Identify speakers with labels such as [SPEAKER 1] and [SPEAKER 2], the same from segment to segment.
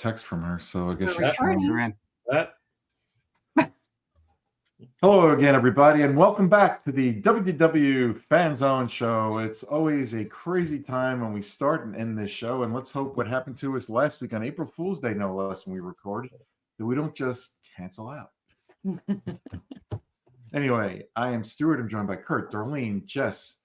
[SPEAKER 1] text from her, so I guess
[SPEAKER 2] We're
[SPEAKER 1] she's trying
[SPEAKER 2] recording.
[SPEAKER 3] That
[SPEAKER 1] Hello again, everybody, and welcome back to the WDW Fan Zone show. It's always a crazy time when we start and end this show, and let's hope what happened to us last week on April Fool's Day, no less, when we recorded, that we don't just cancel out. Anyway, I am Stuart. I'm joined by Kurt, Darlene, Jess,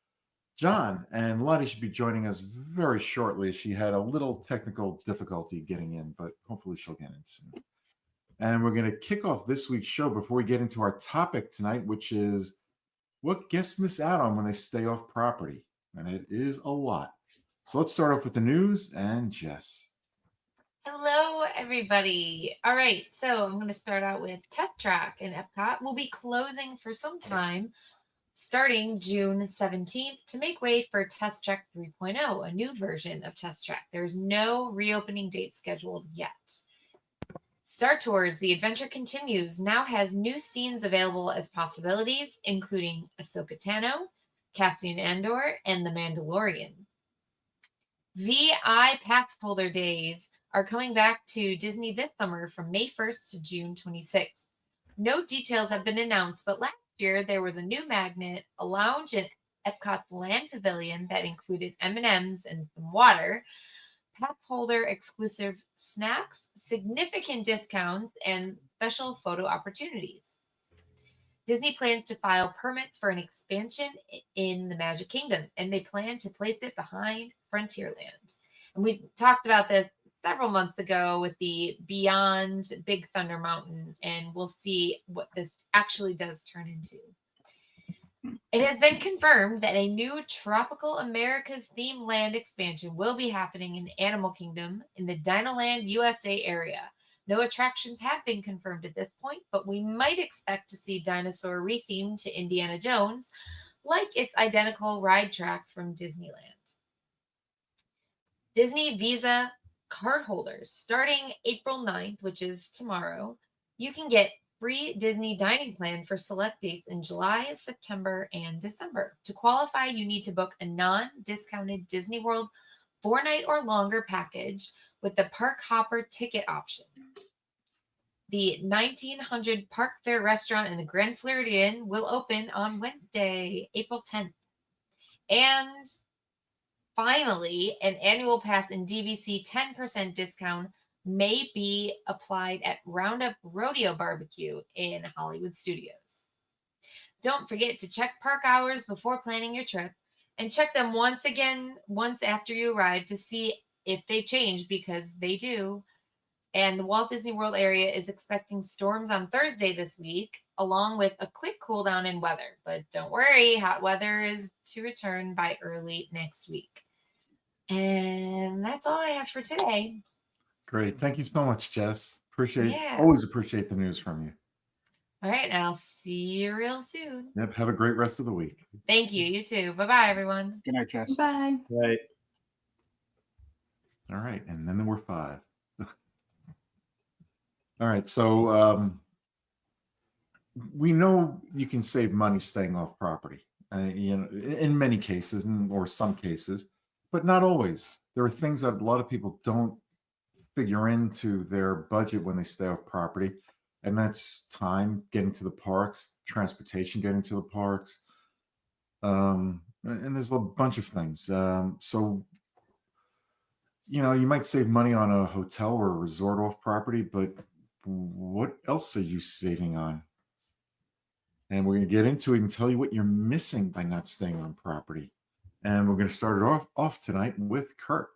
[SPEAKER 1] John, and Lottie should be joining us very shortly. She had a little technical difficulty getting in, but hopefully she'll get in soon. And we're going to kick off this week's show before we get into our topic tonight, which is what guests miss out on when they stay off property. And it is a lot. So let's start off with the news and Jess.
[SPEAKER 4] Hello, everybody. All right, so I'm going to start out with Test Track in Epcot will be closing for some time starting June 17th to make way for Test Track 3.0, a new version of Test Track. There's no reopening date scheduled yet. Star Tours, The Adventure Continues, now has new scenes available as possibilities, including Ahsoka Tano, Cassian Andor, and The Mandalorian. VI pass holder days are coming back to Disney this summer from May 1st to June 26th. No details have been announced, but last year there was a new magnet, a lounge in Epcot's Land Pavilion that included M&Ms and some water, pass holder exclusive snacks, significant discounts, and special photo opportunities. Disney plans to file permits for an expansion in the Magic Kingdom, and they plan to place it behind Frontierland. And we talked about this several months ago with the Beyond Big Thunder Mountain, and we'll see what this actually does turn into. It has been confirmed that a new Tropical America's Theme Land expansion will be happening in Animal Kingdom in the Dinoland USA area. No attractions have been confirmed at this point, but we might expect to see Dinosaur rethemed to Indiana Jones, like its identical ride track from Disneyland. Disney Visa cardholders, starting April 9th, which is tomorrow, you can get free Disney dining plan for select dates in July, September, and December. To qualify, you need to book a non-discounted Disney World 4-night or longer package with the Park Hopper ticket option. The 1900 Park Fair restaurant in the Grand Floridian will open on Wednesday, April 10th. And finally, an annual pass and DVC 10% discount may be applied at Roundup Rodeo Barbecue in Hollywood Studios. Don't forget to check park hours before planning your trip, and check them once after you arrive to see if they've changed, because they do. And the Walt Disney World area is expecting storms on Thursday this week, along with a quick cool down in weather. But don't worry, hot weather is to return by early next week. And that's all I have for today.
[SPEAKER 1] Great. Thank you so much, Jess.
[SPEAKER 4] Yeah.
[SPEAKER 1] Always appreciate the news from you.
[SPEAKER 4] All right, I'll see you real soon.
[SPEAKER 1] Yep. Have a great rest of the week.
[SPEAKER 4] Thank you. You too. Bye-bye, everyone.
[SPEAKER 2] Good night, Jess.
[SPEAKER 3] Bye.
[SPEAKER 2] Right.
[SPEAKER 1] All right. And then there were 5. All right. So we know you can save money staying off property, in many cases or some cases, but not always. There are things that a lot of people don't figure into their budget when they stay off property, and that's time getting to the parks, transportation getting to the parks, and there's a bunch of things. So you might save money on a hotel or a resort off property, but what else are you saving on? And we're going to get into it and tell you what you're missing by not staying on property. And we're going to start it off tonight with Kurt.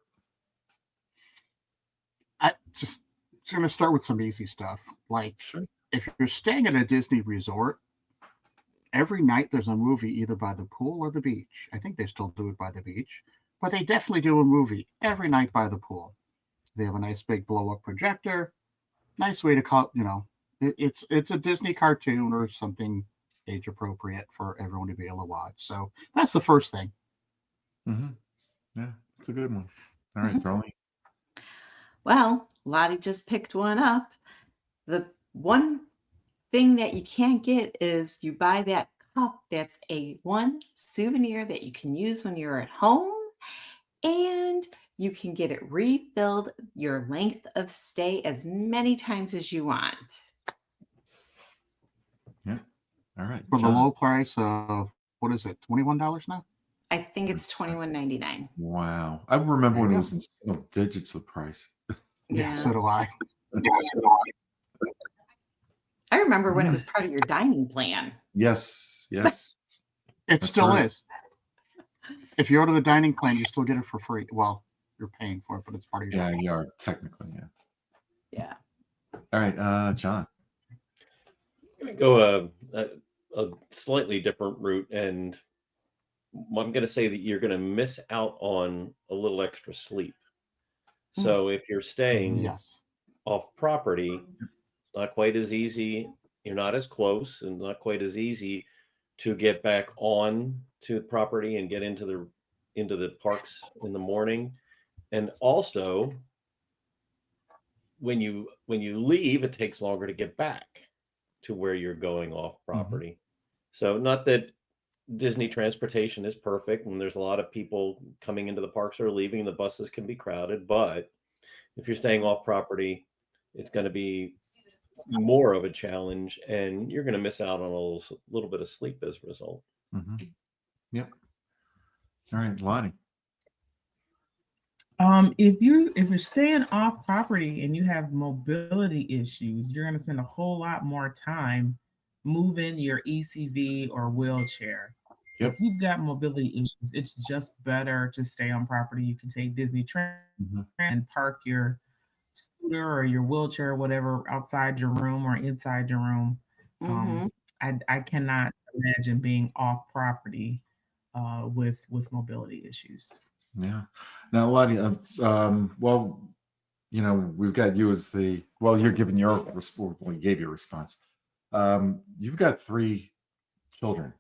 [SPEAKER 3] I just going to start with some easy stuff. Like, if you're staying at a Disney resort, every night there's a movie either by the pool or the beach. I think they still do it by the beach, but they definitely do a movie every night by the pool. They have a nice big blow-up projector. Nice way to call, it's a Disney cartoon or something age appropriate for everyone to be able to watch. So that's the first thing.
[SPEAKER 1] Mm-hmm. Yeah, it's a good one. All right, Darlene.
[SPEAKER 2] Well, Lottie just picked one up. The one thing that you can't get is you buy that cup that's one souvenir that you can use when you're at home, and You can get it refilled your length of stay as many times as you want.
[SPEAKER 1] Yeah. All right.
[SPEAKER 3] For the
[SPEAKER 1] John.
[SPEAKER 3] low price of, what is it, $21 now?
[SPEAKER 2] I think it's $21.99.
[SPEAKER 1] Wow. I remember
[SPEAKER 3] There
[SPEAKER 1] when
[SPEAKER 3] you
[SPEAKER 1] it
[SPEAKER 3] go.
[SPEAKER 1] was in single digits, the price.
[SPEAKER 3] Yeah,
[SPEAKER 2] Yeah.
[SPEAKER 3] so do I.
[SPEAKER 2] I remember when it
[SPEAKER 1] Mm.
[SPEAKER 2] was part of your dining plan.
[SPEAKER 1] Yes. Yes.
[SPEAKER 3] It
[SPEAKER 1] That's
[SPEAKER 3] still
[SPEAKER 1] right.
[SPEAKER 3] is. If you order the dining plan, you still get it for free. Well, you're paying for it, but it's part of your
[SPEAKER 1] Yeah,
[SPEAKER 3] dining.
[SPEAKER 1] you are technically, yeah.
[SPEAKER 2] Yeah.
[SPEAKER 1] All right, John.
[SPEAKER 5] I'm going to go a slightly different route, and I'm going to say that you're going to miss out on a little extra sleep. So if you're staying
[SPEAKER 3] Yes.
[SPEAKER 5] off property, it's not quite as easy. You're not as close, and not quite as easy to get back on to the property and get into the parks in the morning. And also, when you leave, it takes longer to get back to where you're going off property. So not that Disney transportation is perfect, and there's a lot of people coming into the parks or leaving, and the buses can be crowded, but if you're staying off property, it's going to be more of a challenge, and you're going to miss out on a little bit of sleep as a result.
[SPEAKER 1] Mm-hmm. Yep. All right, Lonnie.
[SPEAKER 6] If you're staying off property and you have mobility issues, you're going to spend a whole lot more time moving your ECV or wheelchair.
[SPEAKER 1] Yep.
[SPEAKER 6] If you've got mobility issues, it's just better to stay on property. You can take Disney train and park your scooter or your wheelchair or whatever outside your room or inside your room.
[SPEAKER 2] Mm-hmm.
[SPEAKER 6] I cannot imagine being off property with mobility issues.
[SPEAKER 1] Yeah. Now, Lonnie, well, we've got you as you're giving your response. Well, you gave your response. You've got 3 children,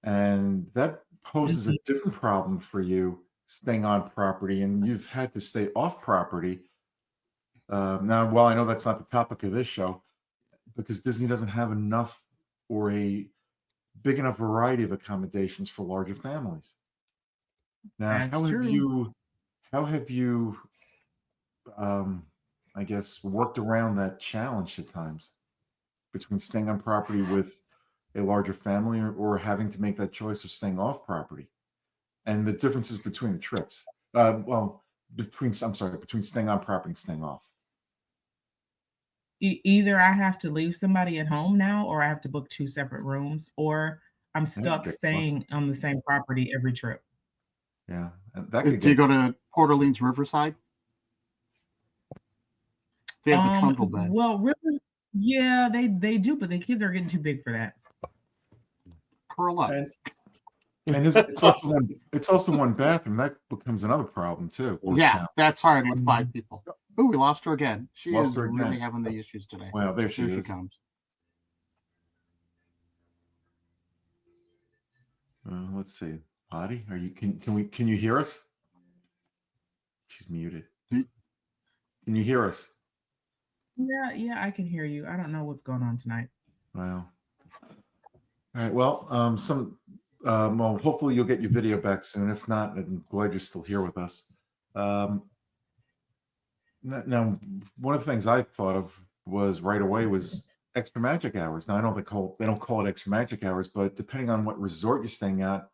[SPEAKER 1] and that poses a different problem for you staying on property, and you've had to stay off property. Now, while I know that's not the topic of this show, because Disney doesn't have enough or a big enough variety of accommodations for larger families. Now,
[SPEAKER 6] That's
[SPEAKER 1] how have
[SPEAKER 6] true.
[SPEAKER 1] you, I guess, worked around that challenge at times between staying on property with a larger family or having to make that choice of staying off property, and the differences between the trips? Between staying on property and staying off.
[SPEAKER 6] Either I have to leave somebody at home now, or I have to book 2 separate rooms, or I'm
[SPEAKER 1] Yeah,
[SPEAKER 6] stuck
[SPEAKER 1] get
[SPEAKER 6] staying on the same property every trip.
[SPEAKER 1] Yeah, and that could
[SPEAKER 3] Do you
[SPEAKER 1] get
[SPEAKER 3] go to Port Orleans Riverside? They have the trundle bed.
[SPEAKER 6] Well, rivers, yeah, they do, but the kids are getting too big for that.
[SPEAKER 3] Curl up.
[SPEAKER 1] and it's also one bathroom. That becomes another problem too. or
[SPEAKER 3] Yeah,
[SPEAKER 1] challenge.
[SPEAKER 3] that's hard with 5 people. Oh, we lost her again. She
[SPEAKER 1] Lost
[SPEAKER 3] is
[SPEAKER 1] her
[SPEAKER 3] really
[SPEAKER 1] again.
[SPEAKER 3] having the issues today.
[SPEAKER 1] Well, there she
[SPEAKER 3] Here she
[SPEAKER 1] is.
[SPEAKER 3] comes.
[SPEAKER 1] Let's see. Lottie, can you hear us? She's muted.
[SPEAKER 3] Hmm?
[SPEAKER 1] Can you hear us?
[SPEAKER 6] Yeah, I can hear you. I don't know what's going on tonight.
[SPEAKER 1] Wow. All right. Well, hopefully you'll get your video back soon. If not, I'm glad you're still here with us. Now, one of the things I thought of was right away was extra magic hours. Now, I don't they don't call it extra magic hours, but depending on what resort you're staying at,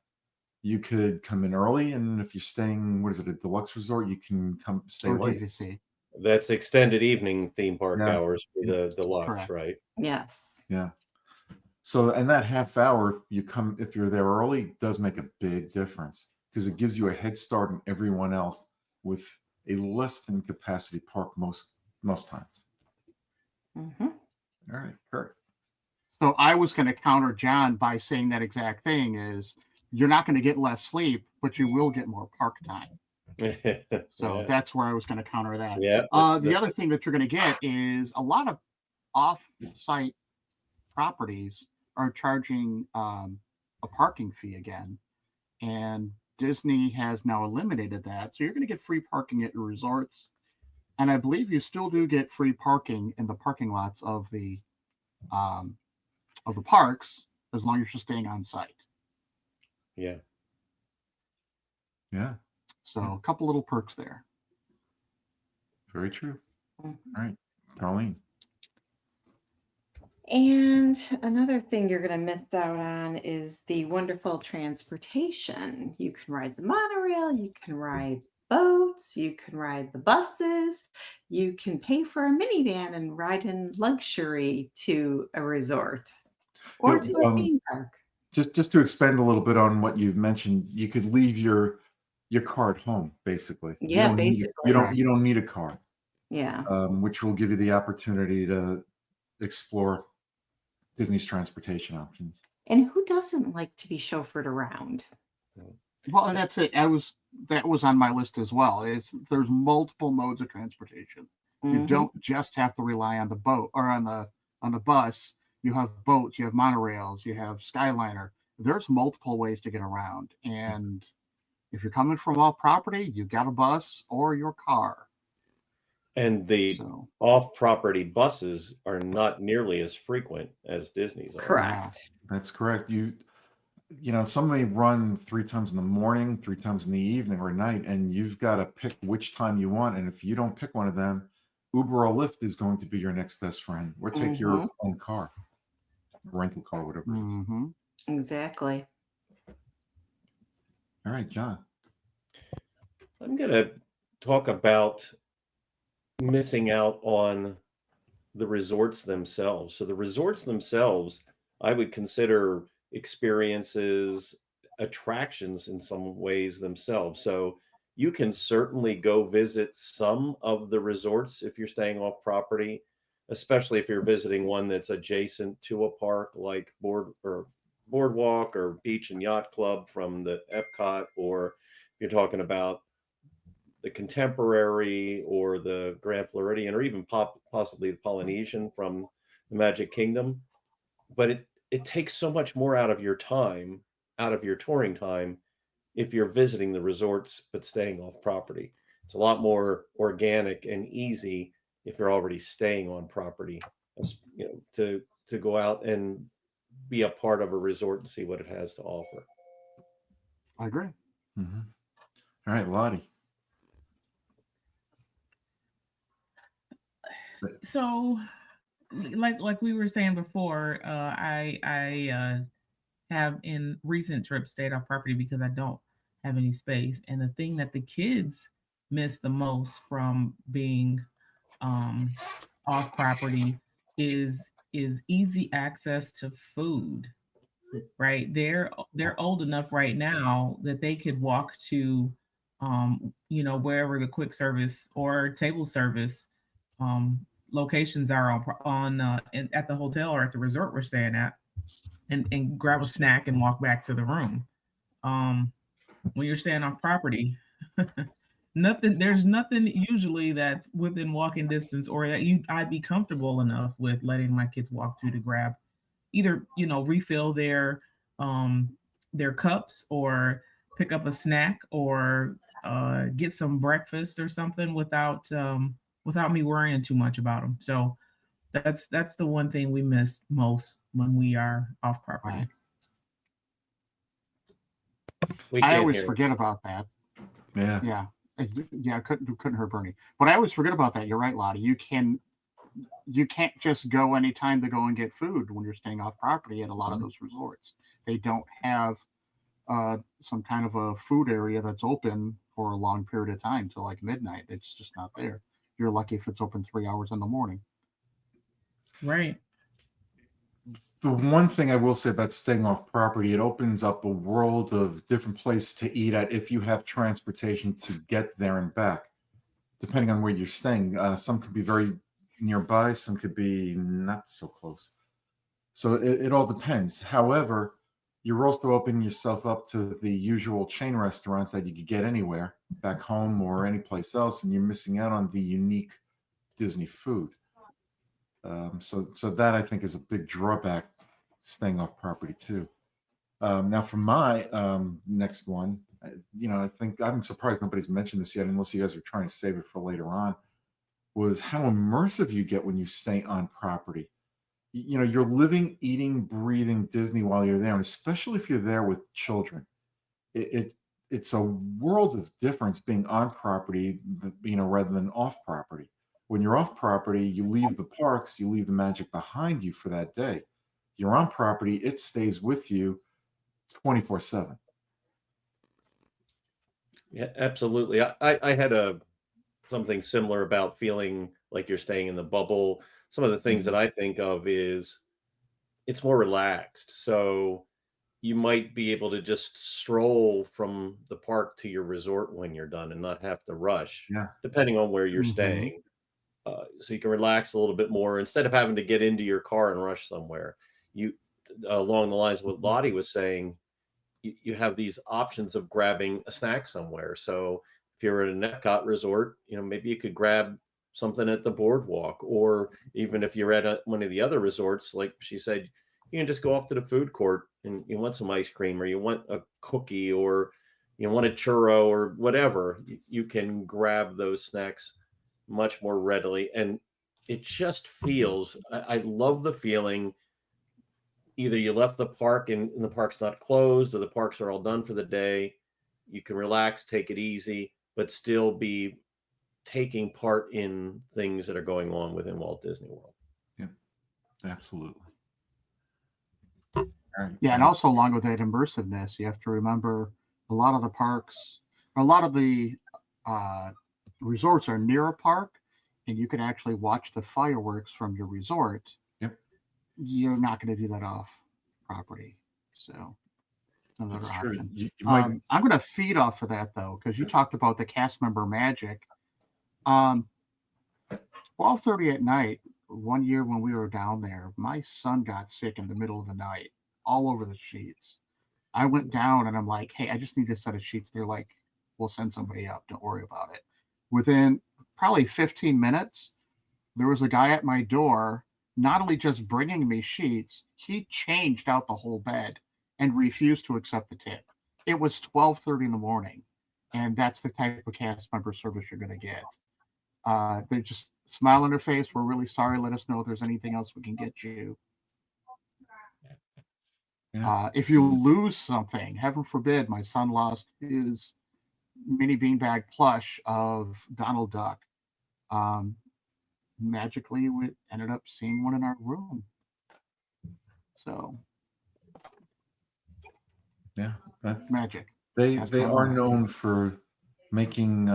[SPEAKER 1] you could come in early, and if you're staying, what is it, a deluxe resort, you can come stay
[SPEAKER 3] Or
[SPEAKER 1] late.
[SPEAKER 3] DVC.
[SPEAKER 5] That's extended evening theme park
[SPEAKER 1] Yeah.
[SPEAKER 5] hours for the deluxe,
[SPEAKER 3] Correct.
[SPEAKER 5] right?
[SPEAKER 2] Yes.
[SPEAKER 1] Yeah. So, and that half hour if you're there early, does make a big difference because it gives you a head start on everyone else with a less than capacity park most times.
[SPEAKER 2] Mm-hmm.
[SPEAKER 1] All right, Kurt.
[SPEAKER 3] So I was going to counter John by saying that exact thing is you're not going to get less sleep, but you will get more park time. So
[SPEAKER 5] Yeah.
[SPEAKER 3] that's where I was going to counter that.
[SPEAKER 5] Yeah.
[SPEAKER 3] The other thing that you're going to get is a lot of off-site properties are charging a parking fee again, and Disney has now eliminated that. So you're going to get free parking at your resorts, and I believe you still do get free parking in the parking lots of the parks as long as you're staying on site.
[SPEAKER 5] Yeah.
[SPEAKER 1] Yeah.
[SPEAKER 3] So a couple little perks there.
[SPEAKER 1] Very true.
[SPEAKER 2] Mhm.
[SPEAKER 1] All right, Colleen.
[SPEAKER 2] And another thing you're going to miss out on is the wonderful transportation. You can ride the monorail, you can ride boats, you can ride the buses, you can pay for a minivan and ride in luxury to a resort or
[SPEAKER 1] Yeah,
[SPEAKER 2] to a theme park.
[SPEAKER 1] just to expand a little bit on what you mentioned, you could leave your car at home, basically.
[SPEAKER 2] Yeah,
[SPEAKER 1] You
[SPEAKER 2] basically.
[SPEAKER 1] don't need a car,
[SPEAKER 2] Yeah.
[SPEAKER 1] which will give you the opportunity to explore Disney's transportation options.
[SPEAKER 2] And who doesn't like to be chauffeured around?
[SPEAKER 3] Well, and that's it. That was on my list as well. Is there's multiple modes of transportation. You
[SPEAKER 2] Mhm.
[SPEAKER 3] don't just have to rely on the boat or on the bus. You have boats, you have monorails, you have Skyliner. There's multiple ways to get around. And if you're coming from off property, you got a bus or your car.
[SPEAKER 5] And the
[SPEAKER 3] So
[SPEAKER 5] off-property buses are not nearly as frequent as Disney's are.
[SPEAKER 2] Correct.
[SPEAKER 1] That's correct. Some may run 3 times in the morning, 3 times in the evening or night, and you've got to pick which time you want. And if you don't pick one of them, Uber or Lyft is going to be your next best friend, or take your own car, rental car, whatever it is.
[SPEAKER 3] mm-hmm.
[SPEAKER 2] Exactly.
[SPEAKER 1] All right, John.
[SPEAKER 5] I'm going to talk about missing out on the resorts themselves. So the resorts themselves, I would consider experiences, attractions in some ways themselves. So you can certainly go visit some of the resorts if you're staying off property, especially if you're visiting one that's adjacent to a park like Boardwalk or Beach and Yacht Club from the Epcot, or you're talking about the Contemporary or the Grand Floridian, or even possibly the Polynesian from the Magic Kingdom. But it takes so much more out of your time, out of your touring time, if you're visiting the resorts but staying off property. It's a lot more organic and easy if you're already staying on property, to go out and be a part of a resort and see what it has to offer.
[SPEAKER 3] I agree.
[SPEAKER 1] Mm-hmm. All right, Lottie.
[SPEAKER 6] So, like we were saying before, I have in recent trips stayed off property because I don't have any space. And the thing that the kids miss the most from being off property is easy access to food. Right, they're old enough right now that they could walk to wherever the quick service or table service locations are at the hotel or at the resort we're staying at, and grab a snack and walk back to the room. When you're staying off property, there's nothing usually that's within walking distance or that I'd be comfortable enough with letting my kids walk to grab either refill their cups or pick up a snack or get some breakfast or something without me worrying too much about them. So that's the one thing we miss most when we are off property.
[SPEAKER 5] We
[SPEAKER 3] I
[SPEAKER 5] can't
[SPEAKER 3] always
[SPEAKER 5] hear.
[SPEAKER 3] forget about that.
[SPEAKER 1] Yeah.
[SPEAKER 3] Yeah. Yeah, couldn't hurt Bernie. But I always forget about that. You're right, Lottie. You can't just go anytime to go and get food when you're staying off property at a lot of those resorts. They don't have some kind of a food area that's open for a long period of time till like midnight. It's just not there. You're lucky if it's open 3 hours in the morning.
[SPEAKER 6] Right.
[SPEAKER 1] The one thing I will say about staying off property, it opens up a world of different places to eat at if you have transportation to get there and back, depending on where you're staying. Some could be very nearby, some could be not so close. So it all depends. However, you're also opening yourself up to the usual chain restaurants that you could get anywhere, back home or anyplace else, and you're missing out on the unique Disney food. So that I think is a big drawback staying off property too. Now for my next one, I think I'm surprised nobody's mentioned this yet, unless you guys are trying to save it for later on, was how immersive you get when you stay on property. You're living, eating, breathing Disney while you're there, and especially if you're there with children. it's a world of difference being on property, rather than off property. When you're off property, you leave the parks, you leave the magic behind you for that day. You're on property, it stays with you 24/7.
[SPEAKER 5] Yeah, absolutely. I had something similar about feeling like you're staying in the bubble. Some of the things that I think of is it's more relaxed. So you might be able to just stroll from the park to your resort when you're done and not have to rush,
[SPEAKER 1] Yeah.
[SPEAKER 5] depending on where you're
[SPEAKER 3] Mhm.
[SPEAKER 5] staying. So you can relax a little bit more instead of having to get into your car and rush somewhere. You, along the lines of what Lottie was saying, you have these options of grabbing a snack somewhere. So if you're at a Epcot resort, maybe you could grab something at the boardwalk, or even if you're at one of the other resorts, like she said, you can just go off to the food court and you want some ice cream, or you want a cookie, or you want a churro, or whatever. You can grab those snacks much more readily, and it just feels. I love the feeling either you left the park and the park's not closed, or the parks are all done for the day. You can relax, take it easy, but still be taking part in things that are going on within Walt Disney World.
[SPEAKER 1] Yeah, absolutely. All right.
[SPEAKER 3] Yeah, and also along with that immersiveness, you have to remember a lot of the parks, a lot of the uh, resorts are near a park, and you can actually watch the fireworks from your resort.
[SPEAKER 1] Yep.
[SPEAKER 3] You're not going to do that off property, so it's another
[SPEAKER 1] That's true.
[SPEAKER 3] option.
[SPEAKER 1] You might.
[SPEAKER 3] I'm going to feed off of that though, because you talked about the cast member magic. 12:30 at night. One year when we were down there, my son got sick in the middle of the night, all over the sheets. I went down and I'm like, hey, I just need a set of sheets. They're like, we'll send somebody up. Don't worry about it. Within probably 15 minutes, there was a guy at my door, not only just bringing me sheets, he changed out the whole bed and refused to accept the tip. It was 12:30 in the morning, and that's the type of cast member service you're going to get. They just smile on their face. We're really sorry. Let us know if there's anything else we can get you.
[SPEAKER 1] Yeah.
[SPEAKER 3] If you lose something, heaven forbid, my son lost his mini beanbag plush of Donald Duck. Magically, we ended up seeing one in our room. So,
[SPEAKER 1] Yeah.
[SPEAKER 3] magic.
[SPEAKER 1] They
[SPEAKER 3] That's
[SPEAKER 1] they
[SPEAKER 3] my
[SPEAKER 1] are
[SPEAKER 3] moment.
[SPEAKER 1] known for making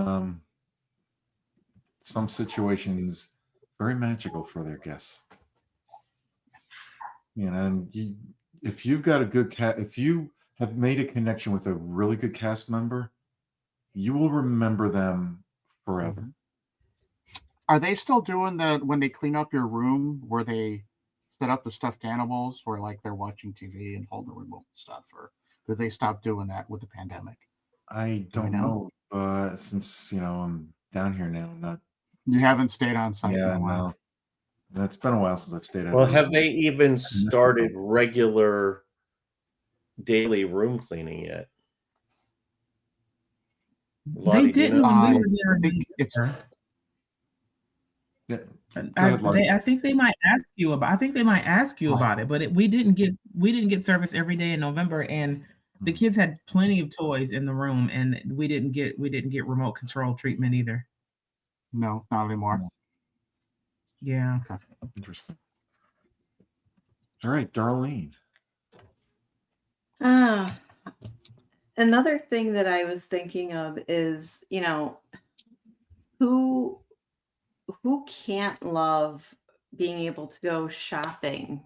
[SPEAKER 1] some situations very magical for their guests. And if you've got a good if you have made a connection with a really good cast member, you will remember them forever.
[SPEAKER 3] Mhm. Are they still doing that when they clean up your room where they set up the stuffed animals where like they're watching TV and hold the remote and stuff? Or did they stop doing that with the pandemic?
[SPEAKER 1] I
[SPEAKER 3] Do we
[SPEAKER 1] don't
[SPEAKER 3] know?
[SPEAKER 1] know, since I'm down here now. Not
[SPEAKER 3] You haven't stayed on site in
[SPEAKER 1] Yeah,
[SPEAKER 3] a while.
[SPEAKER 1] no. It's been a while since I've stayed at a
[SPEAKER 5] Well, have
[SPEAKER 1] resort.
[SPEAKER 5] they even
[SPEAKER 1] I miss
[SPEAKER 5] started
[SPEAKER 1] it.
[SPEAKER 5] regular daily room cleaning yet?
[SPEAKER 6] They
[SPEAKER 5] Lottie, do you
[SPEAKER 6] didn't
[SPEAKER 5] know?
[SPEAKER 6] when we
[SPEAKER 3] I
[SPEAKER 6] were there in
[SPEAKER 3] think it's
[SPEAKER 6] November.
[SPEAKER 1] Yeah.
[SPEAKER 6] And
[SPEAKER 1] Go ahead, Lottie.
[SPEAKER 6] I think they might ask you about. I think they might ask you
[SPEAKER 3] Right.
[SPEAKER 6] about it, but we didn't get service every day in November, and the
[SPEAKER 1] Mhm.
[SPEAKER 6] kids had plenty of toys in the room, and we didn't get remote control treatment either.
[SPEAKER 3] no, not anymore.
[SPEAKER 1] No.
[SPEAKER 6] Yeah.
[SPEAKER 3] Okay.
[SPEAKER 1] Interesting. All right, Darlene.
[SPEAKER 2] Ah, another thing that I was thinking of is, who who can't love being able to go shopping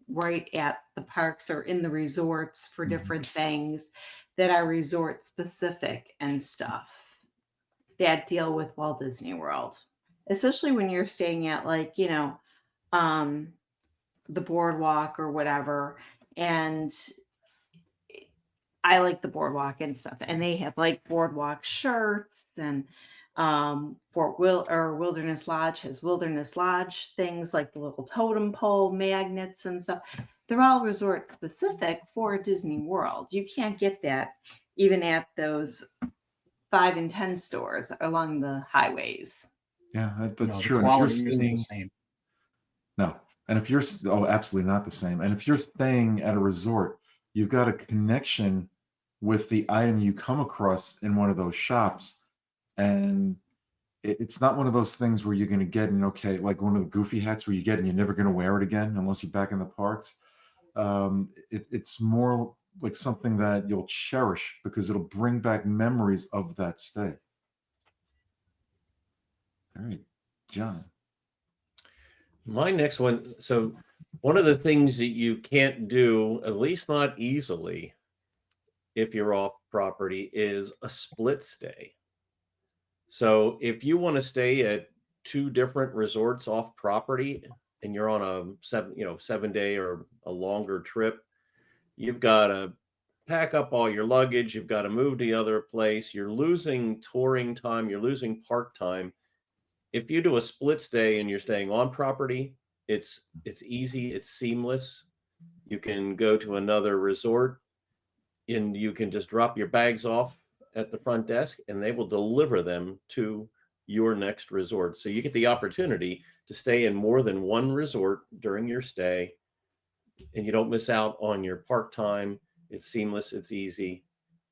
[SPEAKER 2] right at the parks or in the resorts for
[SPEAKER 1] Mhm.
[SPEAKER 2] different things that are resort specific and stuff that deal with Walt Disney World, especially when you're staying at um the boardwalk or whatever. And I like the boardwalk and stuff, and they have like boardwalk shirts, and Wilderness Lodge has Wilderness Lodge things like the little totem pole magnets and stuff. They're all resort specific for Disney World. You can't get that even at those 5 and 10 stores along the highways.
[SPEAKER 1] Yeah, that's
[SPEAKER 3] No, the
[SPEAKER 1] true. And if you're
[SPEAKER 3] quality isn't the
[SPEAKER 1] staying,
[SPEAKER 3] same.
[SPEAKER 1] no, and if you're, absolutely not the same. And if you're staying at a resort, you've got a connection with the item you come across in one of those shops. And it's not one of those things where you're going to get an okay, like one of the goofy hats where you get and you're never going to wear it again unless you're back in the parks. It's more like something that you'll cherish because it'll bring back memories of that stay. All right, John.
[SPEAKER 5] My next one. So, one of the things that you can't do, at least not easily, if you're off property, is a split stay. So, if you want to stay at 2 different resorts off property and you're on a 7-day or a longer trip, you've got to pack up all your luggage, you've got to move to the other place, you're losing touring time, you're losing park time. If you do a split stay and you're staying on property, it's easy, it's seamless. You can go to another resort and you can just drop your bags off at the front desk and they will deliver them to your next resort. So you get the opportunity to stay in more than one resort during your stay and you don't miss out on your park time. It's seamless, it's easy.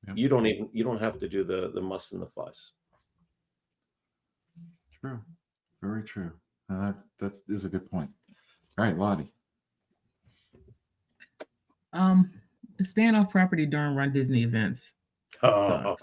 [SPEAKER 1] Yep.
[SPEAKER 5] You don't have to do the muss and the fuss.
[SPEAKER 1] True. Very true. That is a good point. All right, Lottie.
[SPEAKER 6] Staying off property during Run Disney events sucks.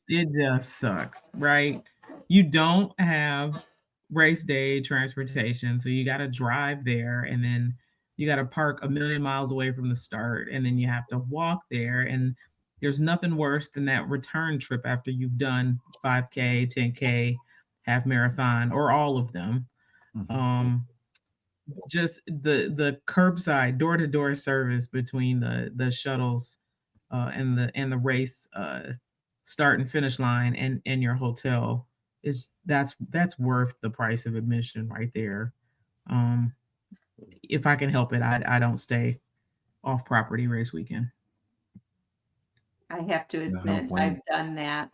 [SPEAKER 6] It just sucks, right? You don't have race day transportation, so you got to drive there, and then you got to park a million miles away from the start, and then you have to walk there. And there's nothing worse than that return trip after you've done 5K, 10K, half marathon, or all of them. Just the curbside door-to-door service between the shuttles and the race start and finish line and your hotel is that's worth the price of admission right there. If I can help it, I don't stay off property race weekend.
[SPEAKER 2] I have to admit, I've done that.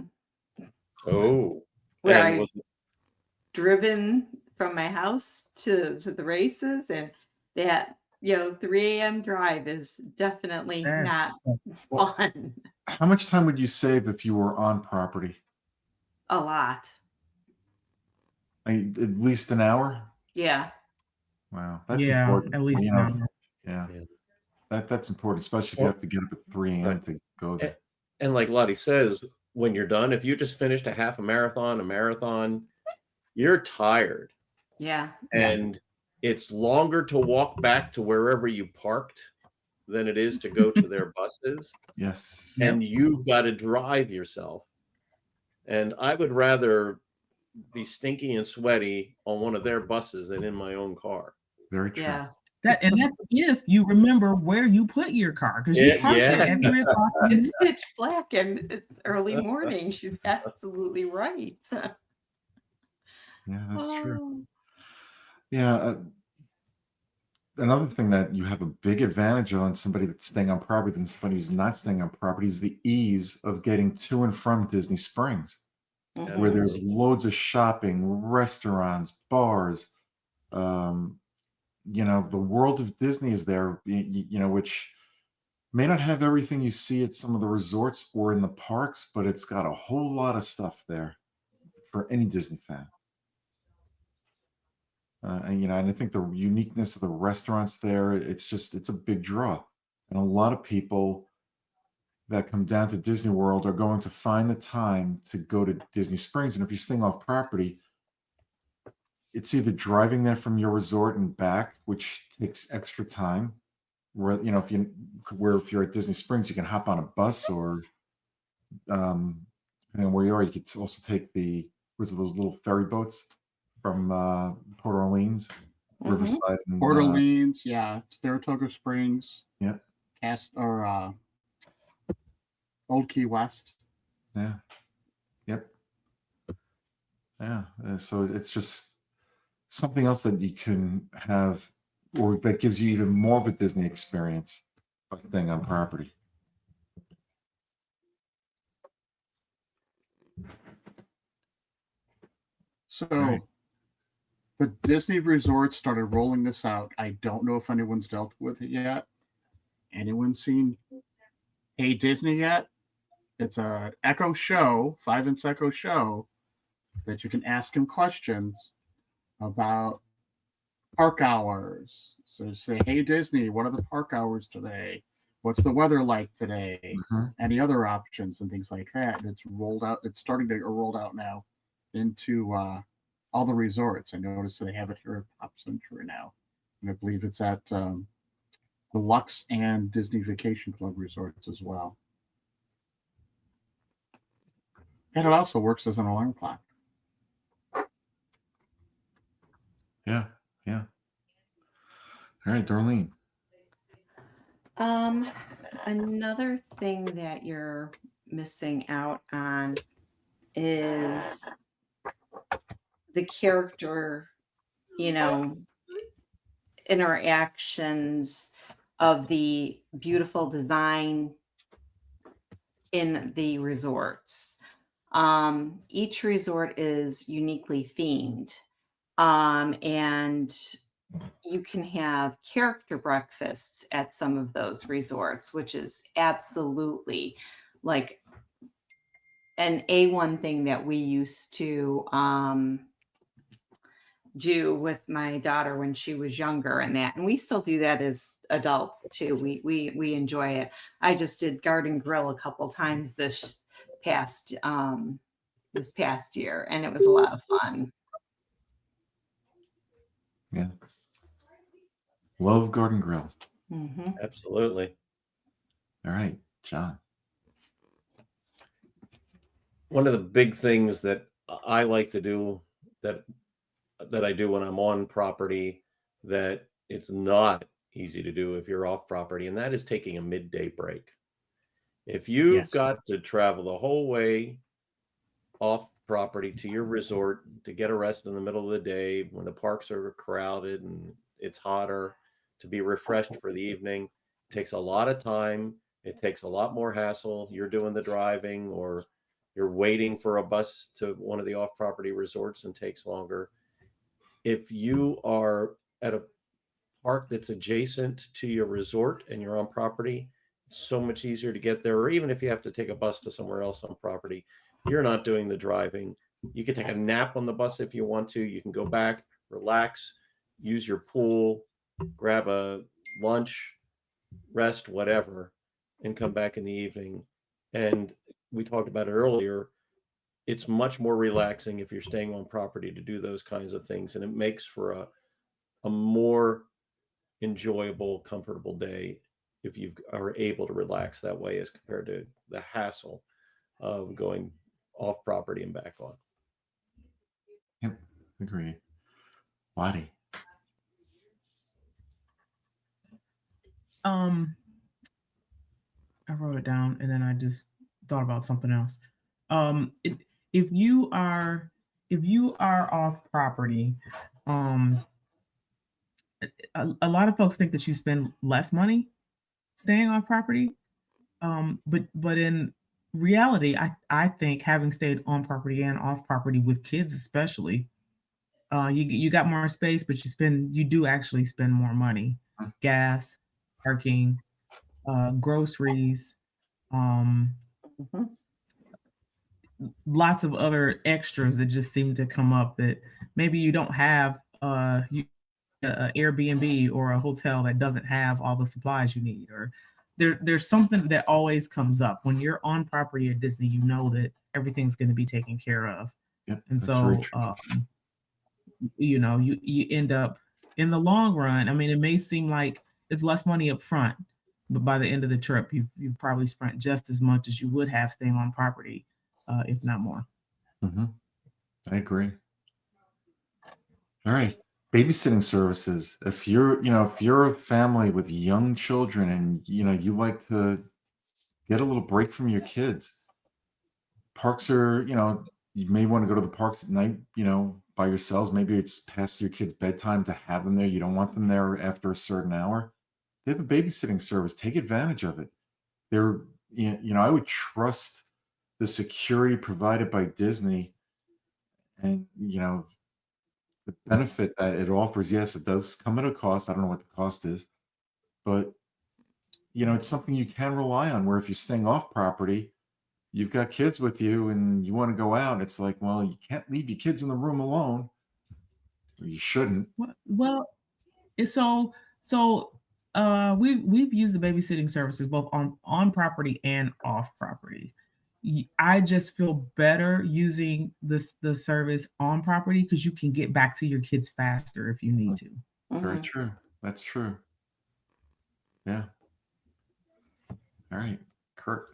[SPEAKER 5] Oh,
[SPEAKER 2] where I've driven from my house to the races, and that 3 a.m. drive is definitely not fun.
[SPEAKER 1] How much time would you save if you were on property?
[SPEAKER 2] A lot.
[SPEAKER 1] At least an hour?
[SPEAKER 2] Yeah.
[SPEAKER 1] Wow, that's important.
[SPEAKER 6] At least an hour.
[SPEAKER 1] Yeah. That's important, especially if you have to get up at 3 a.m. to go there.
[SPEAKER 5] And like Lottie says, when you're done, if you just finished a half a marathon, you're tired.
[SPEAKER 2] Yeah.
[SPEAKER 5] And it's longer to walk back to wherever you parked than it is to go to their buses.
[SPEAKER 1] Yes.
[SPEAKER 5] And you've got to drive yourself. And I would rather be stinky and sweaty on one of their buses than in my own car.
[SPEAKER 1] Very true.
[SPEAKER 2] Yeah.
[SPEAKER 6] That's if you remember where you put your car, because you parked it at 3 o'clock.
[SPEAKER 2] It's pitch black and it's early morning. She's absolutely right.
[SPEAKER 1] Yeah, that's true. Yeah. Another thing that you have a big advantage on somebody that's staying on property than somebody who's not staying on property is the ease of getting to and from Disney Springs, where there's loads of shopping, restaurants, bars. The world of Disney is there, which may not have everything you see at some of the resorts or in the parks, but it's got a whole lot of stuff there for any Disney fan. And I think the uniqueness of the restaurants there, it's a big draw. And a lot of people that come down to Disney World are going to find the time to go to Disney Springs. And if you're staying off property, it's either driving there from your resort and back, which takes extra time. Where if you're at Disney Springs, you can hop on a bus, or depending on where you are, you could also take those little ferry boats from Port Orleans, Riverside, and
[SPEAKER 3] Port Orleans, Saratoga Springs, Old Key West.
[SPEAKER 1] Yeah. Yep. Yeah. So it's just something else that you can have, or that gives you even more of a Disney experience by staying on property.
[SPEAKER 3] So the Disney resorts started rolling this out. I don't know if anyone's dealt with it yet. Anyone seen Hey Disney yet? It's a Echo Show, 5-inch Echo Show that you can ask him questions about park hours. So say, hey Disney, what are the park hours today? What's the weather like today? Any other options and things like that. It's rolled out. It's starting to get rolled out now into all the resorts. I noticed they have it here at Pop Century now, and I believe it's at the Lux and Disney Vacation Club resorts as well. And it also works as an alarm clock.
[SPEAKER 1] Yeah. Yeah. All right, Darlene.
[SPEAKER 2] Another thing that you're missing out on is the character, interactions of the beautiful design in the resorts. Each resort is uniquely themed. And you can have character breakfasts at some of those resorts, which is absolutely like an A1 thing that we used to do with my daughter when she was younger, and we still do that as adults too. We enjoy it. I just did Garden Grill a couple times past this past year, and it was a lot of fun.
[SPEAKER 1] Yeah. Love Garden Grill.
[SPEAKER 5] Absolutely.
[SPEAKER 1] All right, John.
[SPEAKER 5] One of the big things that I like to do that I do when I'm on property that it's not easy to do if you're off property, and that is taking a midday break. If you've got to travel the whole way off property to your resort to get a rest in the middle of the day when the parks are crowded and it's hotter, to be refreshed for the evening, it takes a lot of time. It takes a lot more hassle. You're doing the driving or you're waiting for a bus to one of the off property resorts and takes longer. If you are at a park that's adjacent to your resort and you're on property, it's so much easier to get there. Or even if you have to take a bus to somewhere else on property, you're not doing the driving. You can take a nap on the bus if you want to. You can go back, relax, use your pool, grab a lunch, rest, whatever, and come back in the evening. And we talked about it earlier. It's much more relaxing if you're staying on property to do those kinds of things. And it makes for a more enjoyable, comfortable day if you are able to relax that way as compared to the hassle of going off property and back on.
[SPEAKER 1] Yep, agree. Lottie.
[SPEAKER 6] I wrote it down and then I just thought about something else. If you are off property, a lot of folks think that you spend less money staying off property. But in reality, I think having stayed on property and off property with kids, especially, you got more space, but you do actually spend more money, gas, parking, groceries, lots of other extras that just seem to come up that maybe you don't have Airbnb or a hotel that doesn't have all the supplies you need, or there's something that always comes up when you're on property at Disney. You know that everything's going to be taken care of, and so you end up in the long run. I mean, it may seem like it's less money up front, but by the end of the trip, you've probably spent just as much as you would have staying on property, if not more.
[SPEAKER 1] I agree. All right. Babysitting services. If you're a family with young children and you like to get a little break from your kids, parks are, you may want to go to the parks at night, by yourselves. Maybe it's past your kids' bedtime to have them there. You don't want them there after a certain hour. They have a babysitting service. Take advantage of it. I would trust the security provided by Disney and, the benefit that it offers. Yes, it does come at a cost. I don't know what the cost is, but it's something you can rely on, where if you're staying off property, you've got kids with you and you want to go out. It's like, well, you can't leave your kids in the room alone. Or you shouldn't.
[SPEAKER 6] Well, so we've used the babysitting services both on property and off property. I just feel better using the service on property because you can get back to your kids faster if you need to.
[SPEAKER 1] Very true. That's true. Yeah. All right, Kurt.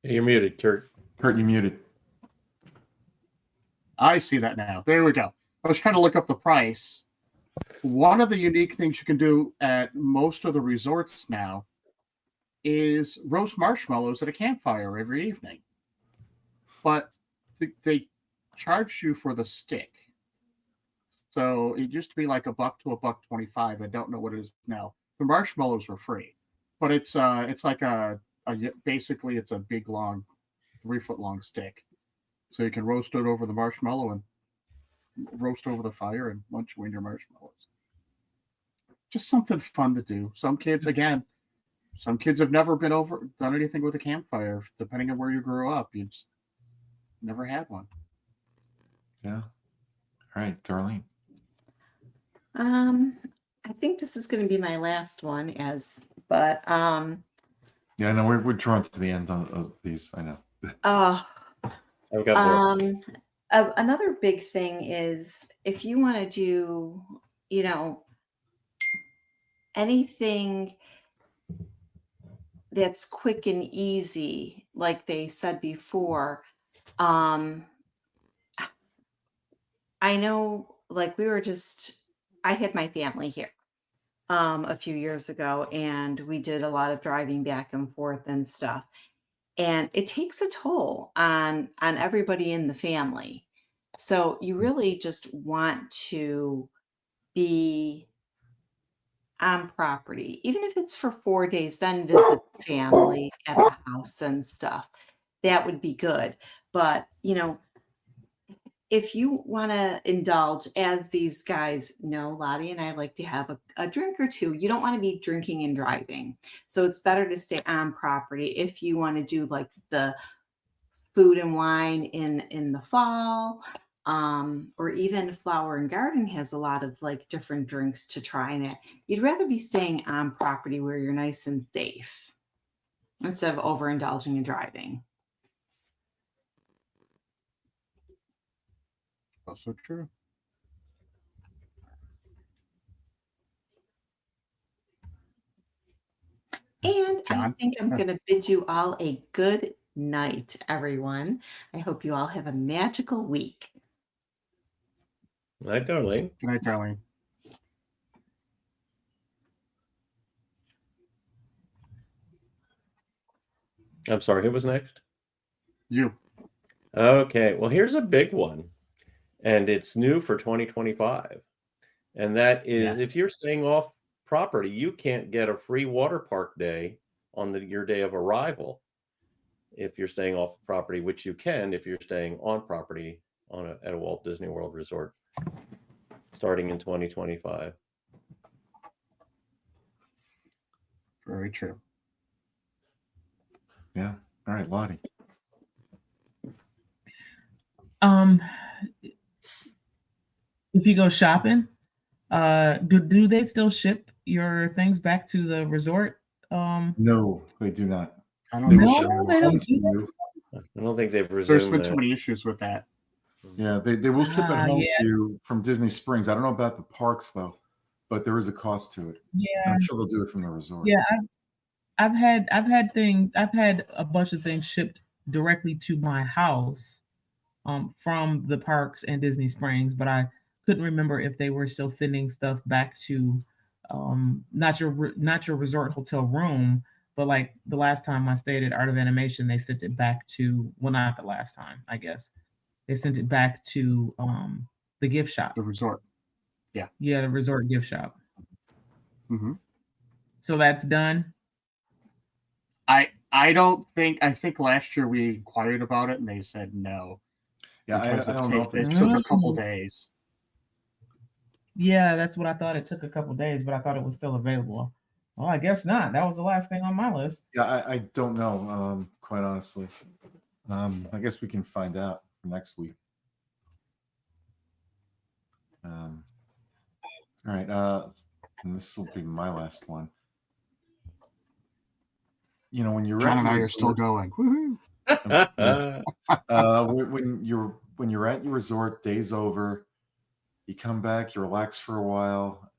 [SPEAKER 5] You're muted, Kurt.
[SPEAKER 1] Kurt, you muted.
[SPEAKER 3] I see that now. There we go. I was trying to look up the price. One of the unique things you can do at most of the resorts now is roast marshmallows at a campfire every evening. But they charge you for the stick. So it used to be like $1 to $1.25. I don't know what it is now. The marshmallows are free, but it's like basically it's a big long 3-foot long stick. So you can roast it over the marshmallow and roast over the fire and munch away your marshmallows. Just something fun to do. Some kids have never done anything with a campfire. Depending on where you grew up, you just never had one.
[SPEAKER 1] Yeah. All right, Darlene.
[SPEAKER 2] I think this is going to be my last one,
[SPEAKER 1] Yeah, I know we're drawn to the end of these. I know.
[SPEAKER 5] I've got more.
[SPEAKER 2] Another big thing is if you want to do, anything that's quick and easy, like they said before. I know, like I had my family here a few years ago, and we did a lot of driving back and forth and stuff. And it takes a toll on everybody in the family. So you really just want to be on property, even if it's for 4 days, then visit the family at the house and stuff. That would be good. But, if you want to indulge, as these guys know, Lottie and I like to have a drink or two. You don't want to be drinking and driving. So it's better to stay on property if you want to do like the food and wine in the fall. Or even Flower and Garden has a lot of like different drinks to try in it. You'd rather be staying on property where you're nice and safe instead of overindulging and driving.
[SPEAKER 3] Also true.
[SPEAKER 2] And I
[SPEAKER 3] John?
[SPEAKER 2] think I'm going to bid you all a good night, everyone. I hope you all have a magical week.
[SPEAKER 5] Night, Darlene.
[SPEAKER 3] Good night, Darlene.
[SPEAKER 5] I'm sorry, who was next?
[SPEAKER 3] You.
[SPEAKER 5] Okay, well, here's a big one, and it's new for 2025. And that is,
[SPEAKER 3] Yes.
[SPEAKER 5] if you're staying off property, you can't get a free water park day on your day of arrival if you're staying off property, which you can if you're staying on property at a Walt Disney World resort starting in 2025.
[SPEAKER 3] Very true.
[SPEAKER 1] Yeah. All right, Lottie.
[SPEAKER 6] If you go shopping, do they still ship your things back to the resort?
[SPEAKER 1] No, they do not.
[SPEAKER 3] I
[SPEAKER 1] They
[SPEAKER 3] don't
[SPEAKER 1] will
[SPEAKER 3] know.
[SPEAKER 1] ship
[SPEAKER 6] No,
[SPEAKER 1] it
[SPEAKER 6] they
[SPEAKER 1] home
[SPEAKER 6] don't
[SPEAKER 1] to
[SPEAKER 6] do that.
[SPEAKER 1] you.
[SPEAKER 5] I don't think they've
[SPEAKER 3] There's
[SPEAKER 5] resumed
[SPEAKER 3] been
[SPEAKER 5] that.
[SPEAKER 3] too many issues with that.
[SPEAKER 1] Yeah, they will ship it home
[SPEAKER 6] Yeah.
[SPEAKER 1] to you from Disney Springs. I don't know about the parks though, but there is a cost to it.
[SPEAKER 6] Yeah,
[SPEAKER 1] I'm sure they'll do it from the resort.
[SPEAKER 6] yeah. I've had a bunch of things shipped directly to my house from the parks and Disney Springs, but I couldn't remember if they were still sending stuff back to not your resort hotel room, but like the last time I stayed at Art of Animation, they sent it back to, well, not the last time, I guess. They sent it back to the gift shop.
[SPEAKER 3] The resort.
[SPEAKER 6] Yeah, the resort gift shop.
[SPEAKER 3] Mm-hmm.
[SPEAKER 6] So that's done.
[SPEAKER 3] I think last year we inquired about it and they said no.
[SPEAKER 1] Yeah,
[SPEAKER 3] Because
[SPEAKER 1] I don't know if
[SPEAKER 3] it
[SPEAKER 1] it's
[SPEAKER 3] took a couple days.
[SPEAKER 6] Yeah, that's what I thought. It took a couple days, but I thought it was still available. Well, I guess not. That was the last thing on my list.
[SPEAKER 1] Yeah, I don't know, quite honestly. I guess we can find out for next week. All right, and this will be my last one. You know, when you're
[SPEAKER 3] John
[SPEAKER 1] at
[SPEAKER 3] and
[SPEAKER 1] your
[SPEAKER 3] I are still
[SPEAKER 1] resort,
[SPEAKER 3] going. Woohoo!
[SPEAKER 1] when you're at your resort, day's over, you come back, you relax for a while.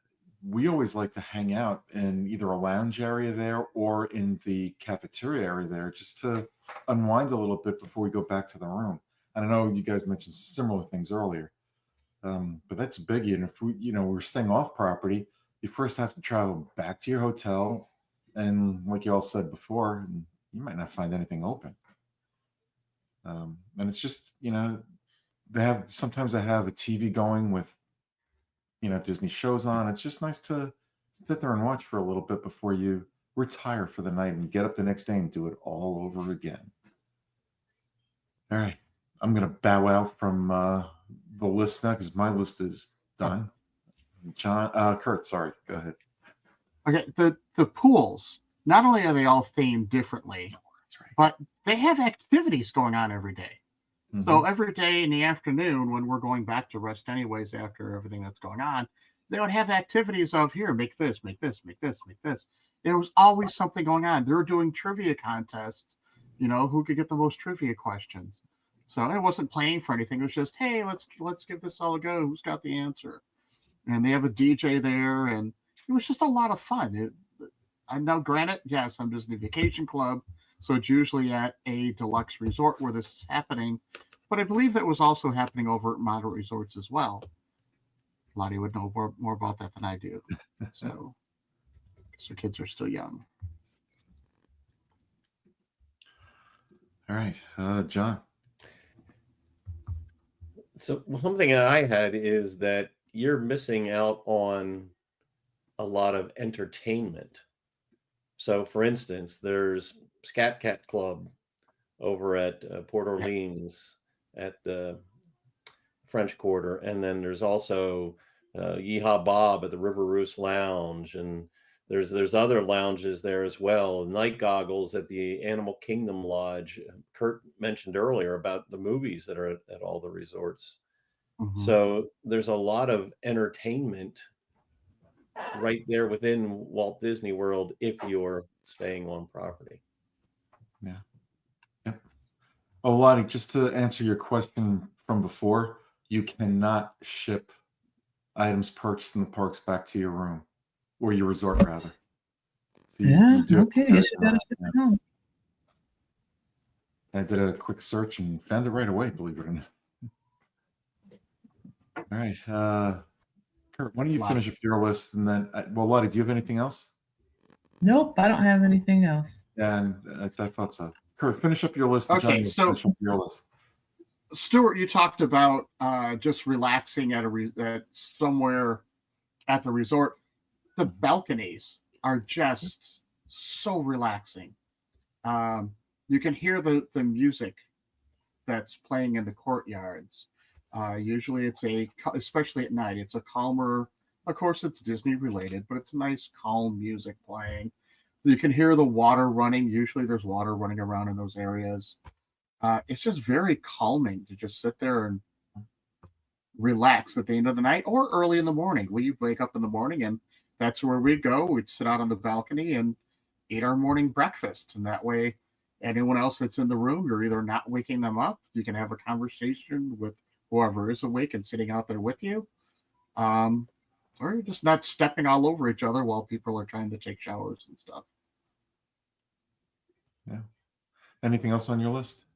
[SPEAKER 1] We always like to hang out in either a lounge area there or in the cafeteria area there, just to unwind a little bit before we go back to the room. And I know you guys mentioned similar things earlier, but that's a biggie. And if we're staying off property, you first have to travel back to your hotel, and like you all said before, you might not find anything open. And it's just, sometimes they have a TV going with, Disney shows on. It's just nice to sit there and watch for a little bit before you retire for the night and get up the next day and do it all over again. All right. I'm going to bow out from the list now because my list is done. Kurt, sorry. Go ahead.
[SPEAKER 3] Okay, the pools, not only are they all themed differently,
[SPEAKER 1] That's right.
[SPEAKER 3] but they have activities going on every day.
[SPEAKER 1] Mhm.
[SPEAKER 3] So every day in the afternoon, when we're going back to rest anyways, after everything that's going on, they would have activities of, here, make this, make this, make this, make this. There was always something going on. They were doing trivia contests, who could get the most trivia questions. So it wasn't playing for anything. It was just, hey, let's give this all a go. Who's got the answer? And they have a DJ there, and it was just a lot of fun. I know, granted, yes, I'm Disney Vacation Club, so it's usually at a deluxe resort where this is happening. But I believe that was also happening over at moderate resorts as well. Lottie would know more about that than I do. So, because her kids are still young.
[SPEAKER 1] All right. John.
[SPEAKER 5] So something that I had is that you're missing out on a lot of entertainment. So, for instance, there's Scat Cat Club over at Port Orleans at the French Quarter, and then there's also Yeehaw Bob at the River Roost Lounge, and there's other lounges there as well. Night Goggles at the Animal Kingdom Lodge. Kurt mentioned earlier about the movies that are at all the resorts.
[SPEAKER 3] Mm-hmm.
[SPEAKER 5] So there's a lot of entertainment right there within Walt Disney World if you're staying on property.
[SPEAKER 1] Yeah. Yep. Oh, Lottie, just to answer your question from before, you cannot ship items purchased in the parks back to your room or your resort, rather. So you do have to
[SPEAKER 6] Okay.
[SPEAKER 1] carry
[SPEAKER 6] Yes, you
[SPEAKER 1] it around.
[SPEAKER 6] gotta ship it home.
[SPEAKER 1] I did a quick search and found it right away, believe it or not. All right. Kurt, why don't you finish up your list, and then, Lottie, do you have anything else?
[SPEAKER 6] Nope, I don't have anything else.
[SPEAKER 1] And I thought so. Kurt, finish up your list. And John,
[SPEAKER 3] Okay,
[SPEAKER 1] you
[SPEAKER 3] so
[SPEAKER 1] finish up your list.
[SPEAKER 3] Stuart, you talked about just relaxing at somewhere at the resort. The balconies are just so relaxing. You can hear the music that's playing in the courtyards. Usually especially at night, it's a calmer, of course it's Disney related, but it's nice, calm music playing. You can hear the water running. Usually there's water running around in those areas. It's just very calming to just sit there and relax at the end of the night or early in the morning. We wake up in the morning and that's where we'd go. We'd sit out on the balcony and eat our morning breakfast. And that way, anyone else that's in the room, you're either not waking them up. You can have a conversation with whoever is awake and sitting out there with you. Or you're just not stepping all over each other while people are trying to take showers and stuff.
[SPEAKER 1] Yeah. Anything else on your list?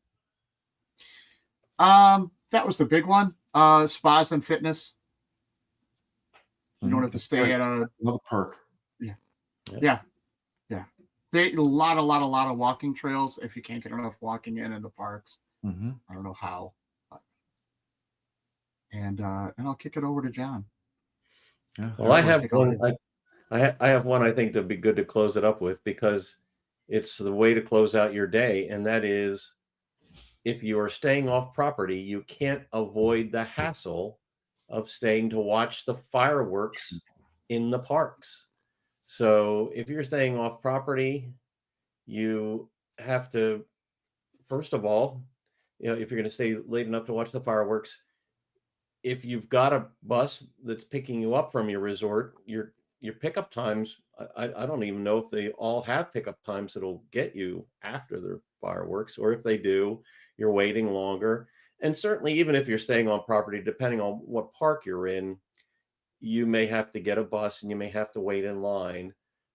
[SPEAKER 3] That was the big one. Spas and fitness. You don't have to stay at
[SPEAKER 1] another perk.
[SPEAKER 3] Yeah. They a lot of walking trails if you can't get enough walking in the parks.
[SPEAKER 1] Mm-hmm.
[SPEAKER 3] I don't know how. And I'll kick it over to John.
[SPEAKER 1] Yeah.
[SPEAKER 5] Well, I have one. I have one I think that'd be good to close it up with because it's the way to close out your day, and that is if you are staying off property, you can't avoid the hassle of staying to watch the fireworks in the parks. So if you're staying off property, you have to, first of all, if you're going to stay late enough to watch the fireworks, if you've got a bus that's picking you up from your resort, your pickup times, I don't even know if they all have pickup times that'll get you after the fireworks, or if they do, you're waiting longer. And certainly, even if you're staying on property, depending on what park you're in, you may have to get a bus and you may have to wait in line,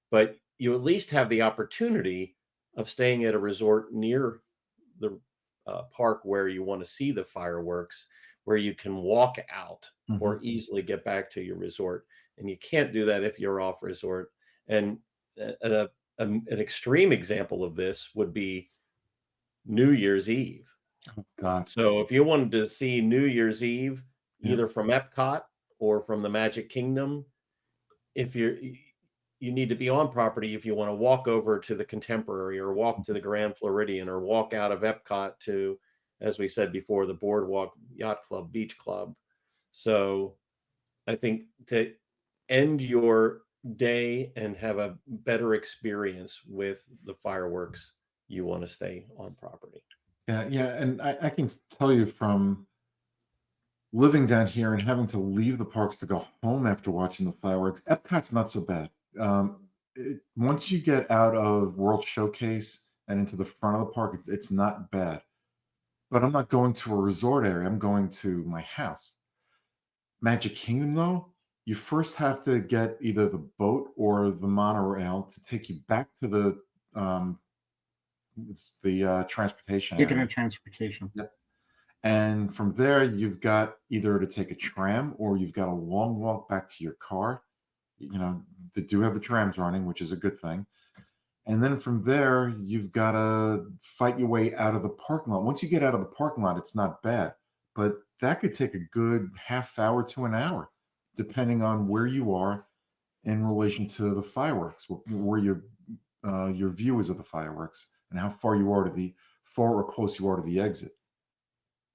[SPEAKER 5] but you at least have the opportunity of staying at a resort near the park where you want to see the fireworks, where you can walk out or easily get back to your resort. And you can't do that if you're off resort. And an extreme example of this would be New Year's Eve.
[SPEAKER 1] Oh, God.
[SPEAKER 5] So if you wanted to see New Year's Eve, either from Epcot or from the Magic Kingdom, if you need to be on property if you want to walk over to the Contemporary or walk to the Grand Floridian or walk out of Epcot to, as we said before, the Boardwalk Yacht Club, Beach Club. So I think to end your day and have a better experience with the fireworks, you want to stay on property.
[SPEAKER 1] Yeah, and I can tell you from living down here and having to leave the parks to go home after watching the fireworks, Epcot's not so bad. Once you get out of World Showcase and into the front of the park, it's not bad. But I'm not going to a resort area. I'm going to my house. Magic Kingdom, though, you first have to get either the boat or the monorail to take you back to the transportation
[SPEAKER 3] You can
[SPEAKER 1] area.
[SPEAKER 3] have transportation.
[SPEAKER 1] Yep. And from there, you've got either to take a tram or you've got a long walk back to your car. They do have the trams running, which is a good thing. And then from there, you've got to fight your way out of the parking lot. Once you get out of the parking lot, it's not bad, but that could take a good half hour to an hour, depending on where you are in relation to the fireworks, where your view is of the fireworks, and how far or close you are to the exit.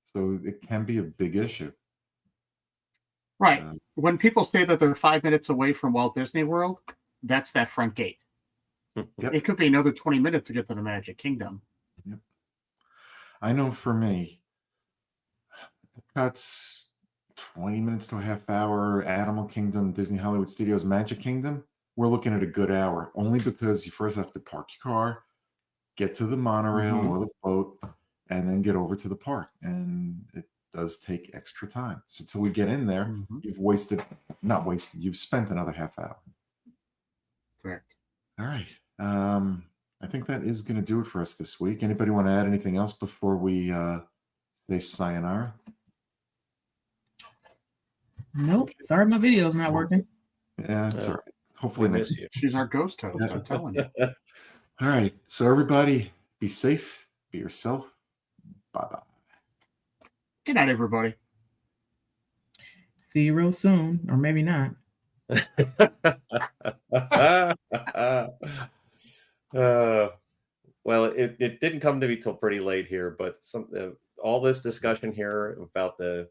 [SPEAKER 1] So it can be a big issue.
[SPEAKER 3] Right. When people say that they're 5 minutes away from Walt Disney World, that's that front gate.
[SPEAKER 1] Yep.
[SPEAKER 3] It could be another 20 minutes to get to the Magic Kingdom.
[SPEAKER 1] Yep. I know for me, Epcot's 20 minutes to a half hour. Animal Kingdom, Disney Hollywood Studios, Magic Kingdom, we're looking at a good hour, only because you first have to park your car, get to the monorail or the boat, and then get over to the park. And it does take extra time. So till we get in there, you've spent another half hour.
[SPEAKER 3] Correct.
[SPEAKER 1] All right. I think that is going to do it for us this week. Anybody want to add anything else before we say sayonara?
[SPEAKER 6] Nope. Sorry, my video's not working.
[SPEAKER 1] Yeah, it's all right. Hopefully next
[SPEAKER 5] miss you.
[SPEAKER 3] She's our ghost host, I'm telling you.
[SPEAKER 1] All right. So everybody, be safe, be yourself. Bye-bye.
[SPEAKER 3] Good night, everybody.
[SPEAKER 6] See you real soon, or maybe not.
[SPEAKER 5] Well, it didn't come to me till pretty late here, but all this discussion here about the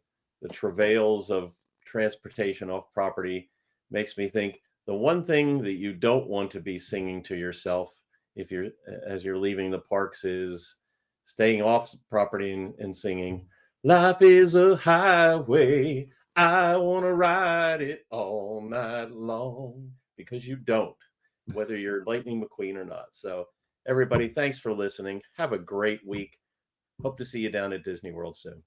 [SPEAKER 5] travails of transportation off property makes me think the one thing that you don't want to be singing to yourself as you're leaving the parks is staying off property and singing, "Life is a highway, I want to ride it all night long," because you don't, whether you're Lightning McQueen or not. So everybody, thanks for listening. Have a great week. Hope to see you down at Disney World soon.